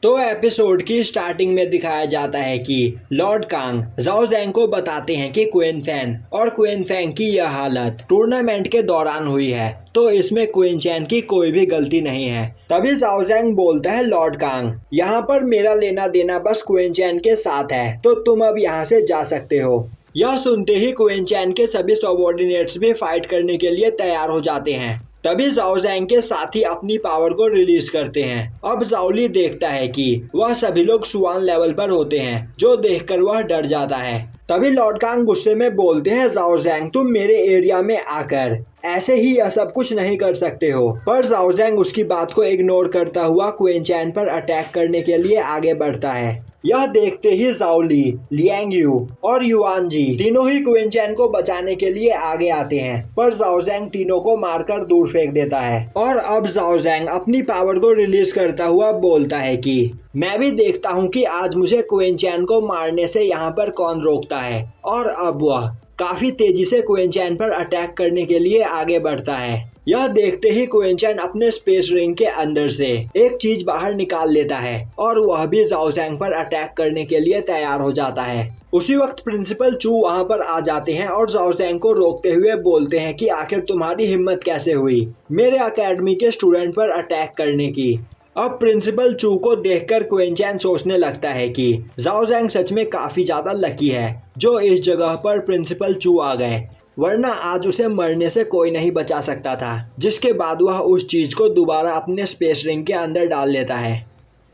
तो एपिसोड की स्टार्टिंग में दिखाया जाता है कि लॉर्ड कांग जाओ जैंग को बताते हैं कि क्वीन फैन और क्वीन फैंग की यह हालत टूर्नामेंट के दौरान हुई है, तो इसमें क्वीन चैन की कोई भी गलती नहीं है। तभी जाओ जैंग बोलता है लॉर्ड कांग, यहाँ पर मेरा लेना देना बस क्वीन चैन के साथ है, तो तुम अब यहाँ से जा सकते हो। यह सुनते ही क्वीन चैन के सभी सबऑर्डिनेट्स भी फाइट करने के लिए तैयार हो जाते हैं। तभी जाओ जैंग के साथी अपनी पावर को रिलीज करते हैं। अब जाओली देखता है कि वह सभी लोग सुआन लेवल पर होते हैं, जो देखकर वह डर जाता है। तभी लॉर्ड कांग गुस्से में बोलते हैं, जाओ जैंग तुम मेरे एरिया में आकर ऐसे ही यह सब कुछ नहीं कर सकते हो। पर जाओ जैंग उसकी बात को इग्नोर करता हुआ क्वीन चैन पर अटैक करने के लिए आगे बढ़ता है। यह देखते ही जाओली, लियांग यू और युआन जी तीनों ही क्वीन चैन को बचाने के लिए आगे आते हैं, पर जाओ जैंग तीनों को मारकर दूर फेंक देता है। और अब जाओ जैंग अपनी पावर को रिलीज करता हुआ बोलता है कि मैं भी देखता हूँ कि आज मुझे क्वीन चैन को मारने से यहाँ पर कौन रोकता है। और अब वह काफी तेजी से क्वीन चैन पर अटैक करने के लिए आगे बढ़ता है। यह देखते ही क्वीन चैन अपने स्पेस रिंग के अंदर से एक चीज बाहर निकाल लेता है और वह भी जाओ जैंग पर अटैक करने के लिए तैयार हो जाता है। उसी वक्त प्रिंसिपल चू वहां पर आ जाते हैं और जाओ जैंग को रोकते हुए बोलते हैं कि आखिर तुम्हारी हिम्मत कैसे हुई मेरे अकेडमी के स्टूडेंट पर अटैक करने की। अब प्रिंसिपल चू को देखकर क्वीन चैन सोचने लगता है कि जाओ जैंग सच में काफी ज्यादा लकी है जो इस जगह पर प्रिंसिपल चू आ गए, वरना आज उसे मरने से कोई नहीं बचा सकता था। जिसके बाद वह उस चीज को दोबारा अपने स्पेस रिंग के अंदर डाल लेता है।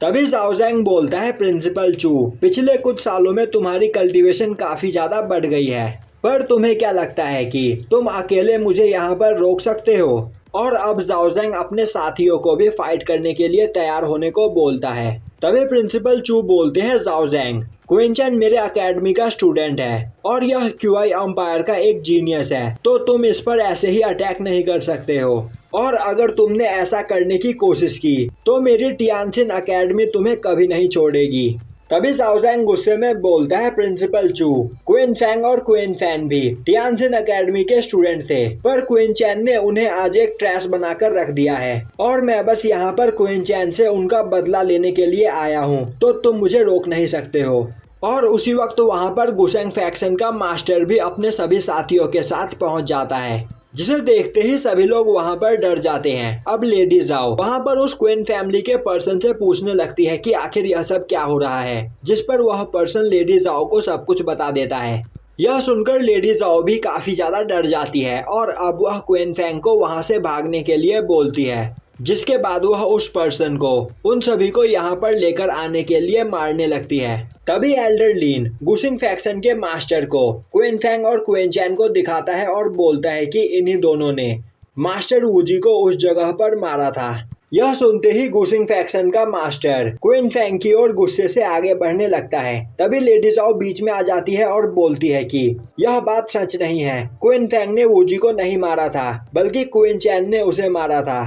तभी जाओ जैंग बोलता है, प्रिंसिपल चू पिछले कुछ सालों में तुम्हारी कल्टीवेशन काफी ज्यादा बढ़ गई है, पर तुम्हें क्या लगता है कि तुम अकेले मुझे यहाँ पर रोक सकते हो? और अब जाओ जैंग अपने साथियों को भी फाइट करने के लिए तैयार होने को बोलता है। तभी प्रिंसिपल चू बोलते हैं, जाओ जैंग क्वीन चैन मेरे अकेडमी का स्टूडेंट है और यह क्यूआई अंपायर का एक जीनियस है, तो तुम इस पर ऐसे ही अटैक नहीं कर सकते हो। और अगर तुमने ऐसा करने की कोशिश की तो मेरी टियानशिन अकेडमी तुम्हें कभी नहीं छोड़ेगी। तभी जाओ जैंग गुस्से में बोलता है, प्रिंसिपल चू क्वीन फैंग और क्वीन फैन भी टियानशिन अकेडमी के स्टूडेंट थे, पर क्वीन चैन ने उन्हें आज एक ट्रैश बनाकर रख दिया है और मैं बस यहाँ पर क्वीन चैन से उनका बदला लेने के लिए आया हूँ, तो तुम मुझे रोक नहीं सकते हो। और उसी वक्त वहाँ पर गुशेंग फैक्शन का मास्टर भी अपने सभी साथियों के साथ पहुँच जाता है, जिसे देखते ही सभी लोग वहां पर डर जाते हैं। अब लेडी जाओ वहां पर उस क्वीन फैमिली के पर्सन से पूछने लगती है कि आखिर यह सब क्या हो रहा है, जिस पर वह पर्सन लेडी जाओ को सब कुछ बता देता है। यह सुनकर लेडी जाओ भी काफी ज्यादा डर जाती है और अब वह क्वीन फैंग को वहां से भागने के लिए बोलती है, जिसके बाद वह उस पर्सन को उन सभी को यहाँ पर लेकर आने के लिए मारने लगती है। तभी एल्डर लीन गुशिंग फैक्शन के मास्टर को क्वीन फैंग और क्वीन चैन को दिखाता है और बोलता है कि इन्हीं दोनों ने मास्टर वूजी को उस जगह पर मारा था। यह सुनते ही गुशिंग फैक्शन का मास्टर क्वीन फैंग की ओर गुस्से से आगे बढ़ने लगता है। तभी लेडी जाओ बीच में आ जाती है और बोलती है कि यह बात सच नहीं है, क्वीन फैंग ने वूजी को नहीं मारा था बल्कि क्वीन चैन ने उसे मारा था।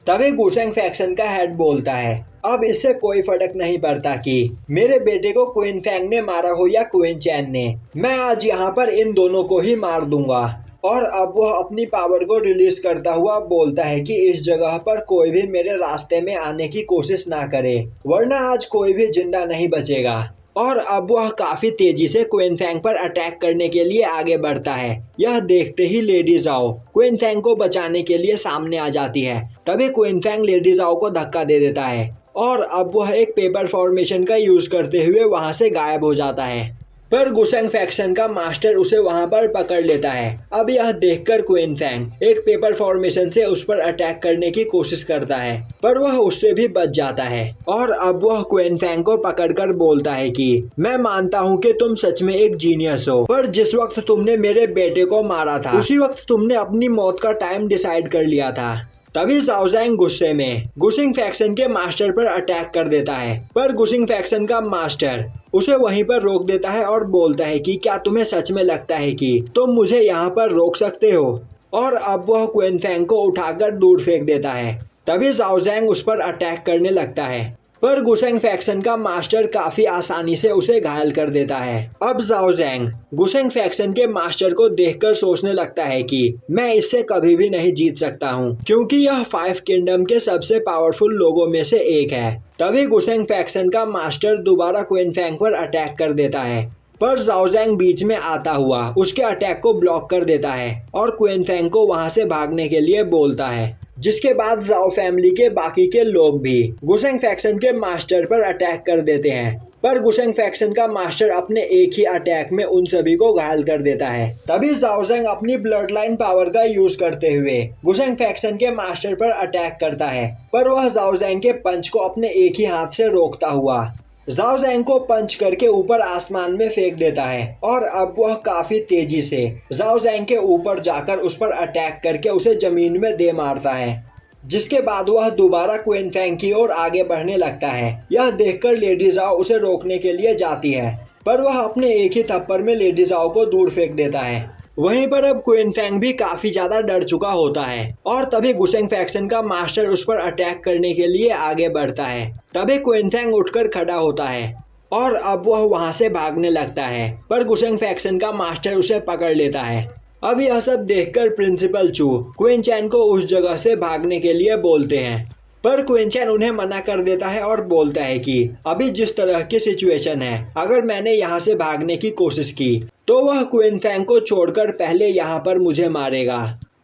तभी गुशेंग फैक्शन का हेड बोलता है, अब इससे कोई फर्क नहीं पड़ता कि मेरे बेटे को क्वीन फैंग ने मारा हो या क्वीन चैन ने, मैं आज यहाँ पर इन दोनों को ही मार दूंगा। और अब वह अपनी पावर को रिलीज करता हुआ बोलता है कि इस जगह पर कोई भी मेरे रास्ते में आने की कोशिश ना करे, वरना आज कोई भी जिंदा नहीं बचेगा। और अब वह काफी तेजी से क्वीन फैंग पर अटैक करने के लिए आगे बढ़ता है। यह देखते ही लेडी जाओ क्वीन फैंग को बचाने के लिए सामने आ जाती है। तभी क्वीन फैंग लेडी जाओ को धक्का दे देता है और अब वह एक पेपर फॉर्मेशन का यूज करते हुए वहां से गायब हो जाता है। पर गुशेंग फैक्शन का मास्टर उसे वहां पर पकड़ लेता है। अब यह देखकर क्वीन फैंग एक पेपर फॉर्मेशन से उस पर अटैक करने की कोशिश करता है, पर वह उससे भी बच जाता है। और अब वह क्वीन फैंग को पकड़कर बोलता है कि मैं मानता हूँ कि तुम सच में एक जीनियस हो, पर जिस वक्त तुमने मेरे बेटे को मारा था उसी वक्त तुमने अपनी मौत का टाइम डिसाइड कर लिया था। तभी जाओ जैंग गुस्से में गुशिंग फैक्शन के मास्टर पर अटैक कर देता है, पर गुशिंग फैक्शन का मास्टर उसे वहीं पर रोक देता है और बोलता है कि क्या तुम्हें सच में लगता है कि तुम मुझे यहाँ पर रोक सकते हो? और अब वह क्वीन फैंग को उठाकर दूर फेंक देता है। तभी जाओ जैंग उस पर अटैक करने लगता है। पर गुशेंग फैक्शन का मास्टर काफी आसानी से उसे घायल कर देता है। अब जाओ जैंग गुशेंग फैक्शन के मास्टर को देखकर सोचने लगता है कि मैं इससे कभी भी नहीं जीत सकता हूँ, क्योंकि यह 5 किंगडम के सबसे पावरफुल लोगों में से एक है। तभी गुशेंग फैक्शन का मास्टर दोबारा क्वीन फैंग पर अटैक कर देता है, पर जाओ जैंग बीच में आता हुआ उसके अटैक को ब्लॉक कर देता है और क्वीन फैंग को वहां से भागने के लिए बोलता है। जिसके बाद जाओ फैमिली के बाकी के लोग भी गुशेंग फैक्शन के मास्टर पर अटैक कर देते हैं, पर गुशेंग फैक्शन का मास्टर अपने एक ही अटैक में उन सभी को घायल कर देता है। तभी जाओ जैंग अपनी ब्लड लाइन पावर का यूज करते हुए गुशेंग फैक्शन के मास्टर पर अटैक करता है, पर वह जाओ जैंग के पंच को अपने एक ही हाथ से रोकता हुआ जाओ जैंग को पंच करके ऊपर आसमान में फेंक देता है और अब वह काफी तेजी से जाओ जैंग के ऊपर जाकर उस पर अटैक करके उसे जमीन में दे मारता है। जिसके बाद वह दोबारा क्वीन फैंग की ओर आगे बढ़ने लगता है। यह देखकर लेडी जाओ उसे रोकने के लिए जाती है, पर वह अपने एक ही थप्पड़ में लेडी जाओ को दूर फेंक देता है। वहीं पर अब क्वीन फैंग भी काफी ज्यादा डर चुका होता है और तभी गुशेंग फैक्शन का मास्टर उस पर अटैक करने के लिए आगे बढ़ता है। तभी क्वीन फैंग उठकर खड़ा होता है और अब वह वहां से भागने लगता है, पर गुशेंग फैक्शन का मास्टर उसे पकड़ लेता है। अब यह सब देखकर प्रिंसिपल चू क्वीन चैन को उस जगह से भागने के लिए बोलते हैं, पर क्वीन चैन उन्हें मना कर देता है और बोलता है कि अभी जिस तरह की सिचुएशन है, अगर मैंने यहाँ से भागने की कोशिश की तो वह क्वीन फैंग को छोड़कर पहले यहाँ पर मुझे मारेगा।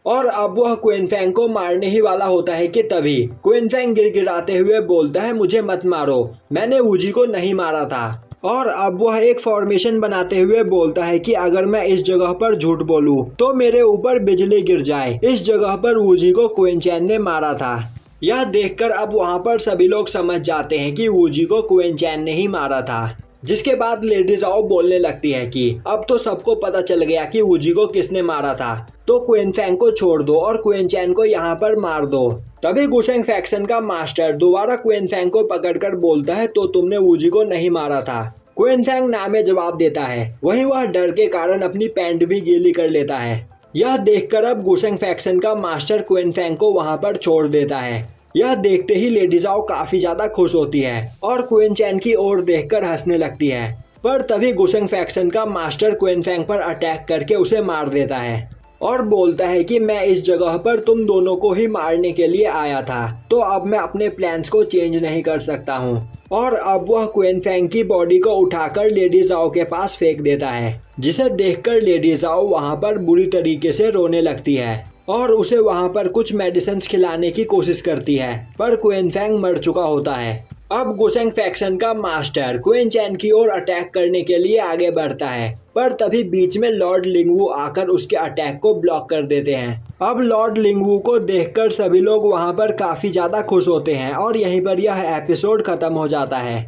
और अब वह क्वीन फैंग को मारने ही वाला होता है कि तभी क्वीन फैंग गिड़गिड़ाते हुए बोलता है, मुझे मत मारो, मैंने वूजी को नहीं मारा था। और अब वह एक फॉर्मेशन बनाते हुए बोलता है कि अगर मैं इस जगह पर झूठ बोलूं तो मेरे ऊपर बिजली गिर जाए, इस जगह पर वूजी को क्वीन चैन ने मारा था। यह देखकर अब वहां पर सभी लोग समझ जाते हैं कि वूजी को क्वीन चैन ने ही मारा था। जिसके बाद लेडी जाओ बोलने लगती है कि अब तो सबको पता चल गया कि वूजी को किसने मारा था, तो क्वीन फैंग को छोड़ दो और क्वीन चैन को यहाँ पर मार दो। तभी गुशेंग फैक्शन का मास्टर दोबारा क्वीन फैंग को पकड़कर बोलता है, तो तुमने वूजी को नहीं मारा था। क्वीन फैंग ना में जवाब देता है। वहीं वह डर के कारण अपनी पैंट भी गीली कर लेता है। यह देखकर अब गुशेंग फैक्शन का मास्टर क्वीन फैंग को वहां पर छोड़ देता है। यह देखते ही लेडी जाओ काफी ज्यादा खुश होती है और क्वीन चैन की ओर देखकर हंसने लगती है, पर तभी गुशेंग फैक्शन का मास्टर क्वीन फैंग पर अटैक करके उसे मार देता है और बोलता है कि मैं इस जगह पर तुम दोनों को ही मारने के लिए आया था, तो अब मैं अपने प्लान्स को चेंज नहीं कर सकता हूँ। और अब वह क्वीन फैंग की बॉडी को उठाकर लेडी जाओ के पास फेंक देता है, जिसे देखकर लेडी जाओ वहां पर बुरी तरीके से रोने लगती है और उसे वहां पर कुछ मेडिसिन खिलाने की कोशिश करती है, पर क्वीन फैंग मर चुका होता है। अब गुशेंग फैक्शन का मास्टर क्वीन चैन की ओर अटैक करने के लिए आगे बढ़ता है, पर तभी बीच में लॉर्ड लिंगवू आकर उसके अटैक को ब्लॉक कर देते हैं। अब लॉर्ड लिंगवू को देखकर सभी लोग वहां पर काफी ज्यादा खुश होते हैं और यहीं पर यह एपिसोड खत्म हो जाता है।